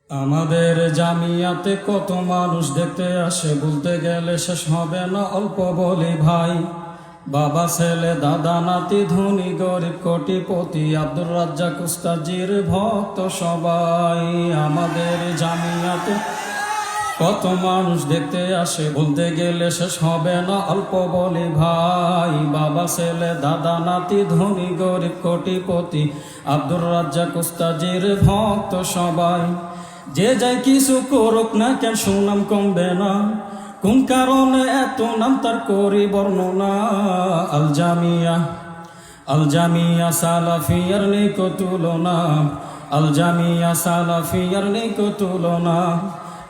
আমাদের জামিয়াতে কত মানুষ দেখতে আসে, বলতে গেলে শেষ হবে না। অল্প বলি ভাই, বাবা ছেলে দাদা নাতি ধনী গরিব কোটিপতি, আব্দুর রাজ্জাক উস্তাজির ভক্ত সবাই। আমাদের জামিয়াতে কত মানুষ দেখতে আসে, বলতে গেলে শেষ হবে না। অল্প বলি ভাই, বাবা ছেলে দাদা নাতি ধনী গরিব কোটিপতি, আব্দুর রাজ্জাক উস্তাজির ভক্ত সবাই। যে যাই কিছু করুক না কেন, সুনাম কমবে না। কোন কারণে এত নাম তার করি বর্ণনা। আল জামিয়া, আল জামিয়া সালাফিয়ার নেই কো তুলনা। আল জামিয়া সালাফিয়ার নেই কো তুলনা।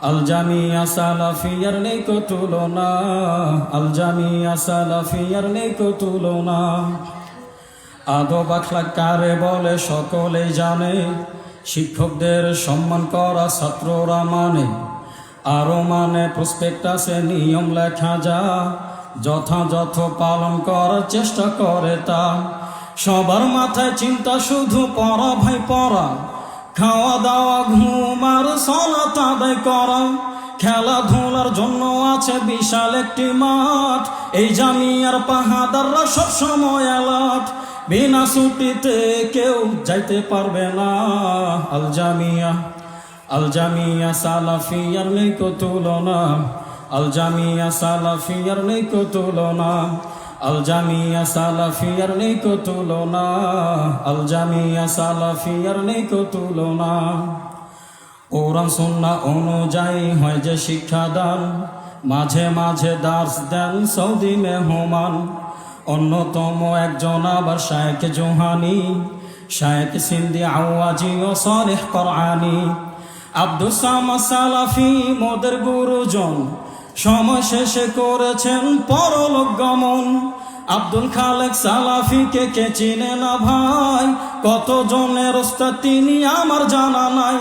আল জামিয়া সালাফিয়ার নেই কো তুলনা। আল জামিয়া সালাফিয়ার নেই কো তুলনা। আদব আখলাক কারে বলে সকলেই জানে, শিক্ষকদের সম্মান করা ছাত্ররা মানে। আরো মানে প্রসপেক্টাসে নিয়ম লেখা যা, যথাযথ পালন করার চেষ্টা করে তা। সবার মাথায় চিন্তা শুধু পড়া ভাই পড়া, খাওয়া দাওয়া ঘুম আর সালাত আদায় করা। খেলাধুলার জন্য আছে বিশাল একটি মাঠ, এই জামিয়ার পাহাদাররা সব সময় অ্যালার্ট। বিনা ছুটিতে কেউ যাইতে পারবে না। আল জামিয়া, আল জামিয়া সালাফিয়ার নেই কো তুলনা। আল জামিয়া সালাফিয়ার নেই কো তুলনা। আল জামিয়া সালাফিয়ার নেই কো তুলনা। আল জামিয়া সালাফিয়ার নেই কো তুলনা। কোরআন সুন্নাহ অনুযায়ী হয় যে শিক্ষাদান, মাঝে মাঝে দার্স দেন সৌদি মেহমান। অন্যতম একজন আবার শায়েখ জোহানি, শায়েখ সিন্দি আওয়াজি ও সালেহ কোরআনি। আব্দুস সামাদ সালাফি মোদের গুরুজন, সময় শেষে করেছেন পরলোক গমন। আব্দুল খালেক সালাফিকে কে চিনে না ভাই, কত জনের ওস্তাদ তিনি আমার জানা নাই।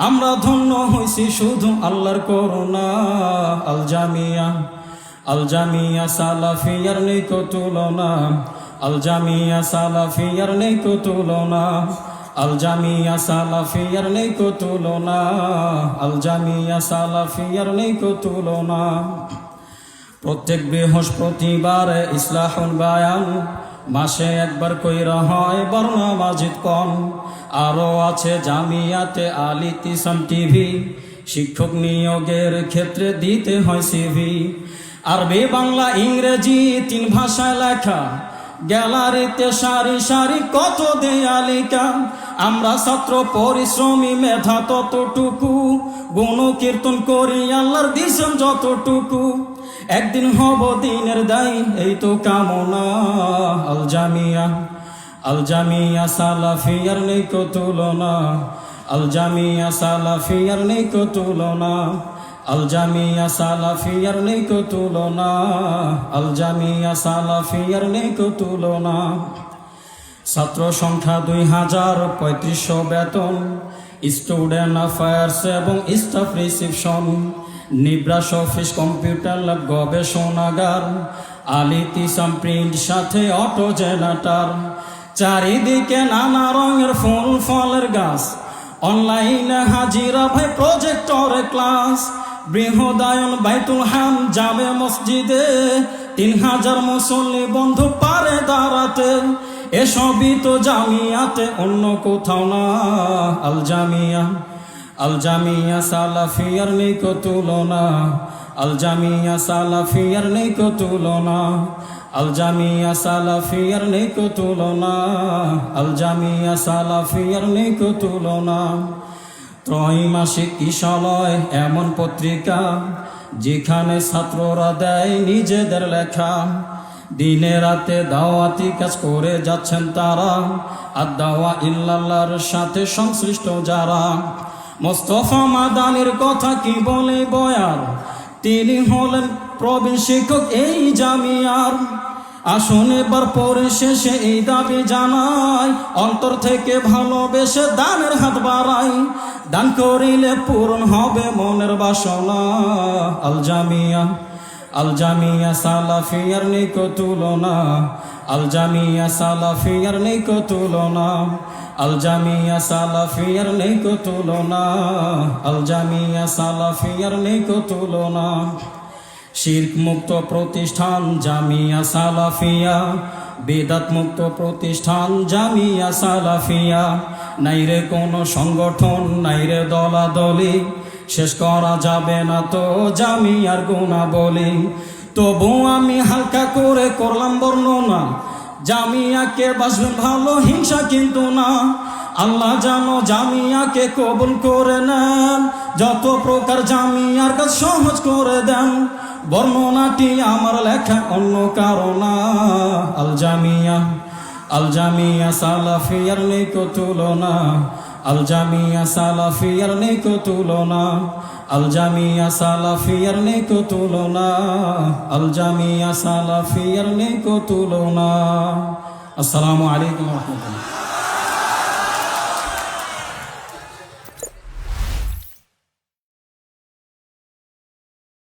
আমরা ধন্য হইছি শুধু আল্লাহর করুণা। আল জামিয়া, আল জামিয়া সালাফিয়ার নেই কো তুলনা। আল জামিয়া সালাফিয়ার নেই কো তুলনা। আল জামিয়া সালাফিয়ার নেই কো তুলনা। আল জামিয়া সালাফিয়ার নেই কো তুলনা। প্রত্যেক বৃহস্পতিবারে ইসলাহুল বায়ান, মাসে একবার কইরা হয় বর্ণা মাজিদ কন। আরো আছে জামিয়াতে আল ইতিসাম টিভি, শিক্ষক নিয়োগের ক্ষেত্রে দিতে হয় সিভি। আরবি বাংলা ইংরেজি 3 ভাষায় লেখা, গ্যালারিতে সারি সারি কত দেয়ালিকা। আমরা ছাত্র পরিশ্রমী, মেধা ততটুকু, গুণ কীর্তন করি আল্লাহর দিছেন যতটুকু। একদিন হব দিনের দায়ী, এই তো কামনা। আল জামিয়া, আল জামিয়া সালাফিয়ার নেই কো তুলনা। আল জামিয়া সালাফিয়ার নেই কো তুলনা। আল জামিয়া সালাফিয়ার নেই কো তুলনা। আল জামিয়া সালাফিয়ার নেই কো তুলনা। ছাত্র সংখ্যা 2035 বেতন, স্টুডেন্ট অ্যাফেয়ার্স এবং staff reception, Nibras office, computer lab, গবেষণাগার, আল ইতিসাম প্রিন্ট সাথে অটো জেনারেটর। চারিদিকে নানা রঙের ফুল ফলের গাছ, অনলাইনে হাজিরা ভাই প্রজেক্টরে ক্লাস। বৃহদায়ন বাইতুল হাম জামে মসজিদে, 3000 মুসল্লি বন্ধু পারে দাঁড়াতে। এসবই তো জামিয়াতে, অন্য কোথাও না। আল জামিয়া, আল জামিয়া সালাফিয়ার নেই কো তুলনা। আল জামিয়া সালাফিয়ার নেই কো তুলনা। আল জামিয়া সালাফিয়ার নেই কো তুলনা। আল জামিয়া সালাফিয়ার নেই কো তুলনা। ত্রৈমাসিক কিশলয় এমন পত্রিকা, যেখানে ছাত্ররা দেয় নিজেদের লেখা। দিনে রাতে দাওয়াতি কাজ করে যাচ্ছেন তারা, আর দাওয়া ইল্লাল্লাহর সাথে সংশ্লিষ্ট যারা। মোস্তফা মাদানির কথা কি বলে বয়ার, তিনি হলেন প্রবীণ শিক্ষক এই জামিয়ার। আসুন এবার পরিশেষে এই দাবি জানাই, অন্তর থেকে ভালোবেসে দানের হাত বাড়াই। দান করিলে পূরণ হবে মনের বাসনা। আল জামিয়া, আল জামিয়া সালাফিয়ার নেই কো তুলনা, আল জামিয়া সালাফিয়ার নেই কো তুলনা, আল জামিয়া সালাফিয়ার নেই কো তুলনা, আল জামিয়া সালাফিয়ার নেই কো তুলনা। শিরক মুক্ত প্রতিষ্ঠান জামিয়া সালাফিয়া, বিদাত মুক্ত প্রতিষ্ঠান জামিয়া সালাফিয়া। নাইরে কোনো সংগঠন, নাইরে দলাদলি, শেষ করা যাবে না তো জামিয়ার গুণাবলী। তবু আমি হালকা করে করলাম বর্ণনা, জামিয়াকে বাসবেন ভালো, হিংসা কিন্তু না। আল্লাহ জানো জামিয়াকে কবুল করে নেন, যত প্রকার জামিয়ার কাজ সহজ করে দেন। বর্ণনাটি আমার লেখা, অন্য কারণা। আল জামিয়া, আল জামিয়া সালাফিয়ার নেই কো তুলনা, আল জামিয়া সালাফিয়ার নেই কো তুলনা, আল জামিয়া সালাফিয়ার নেই কো তুলনা, আল জামিয়া সালাফিয়ার নেই কো তুলনা। আসসালামু আলাইকুম ওয়া রাহমাতুল্লাহ।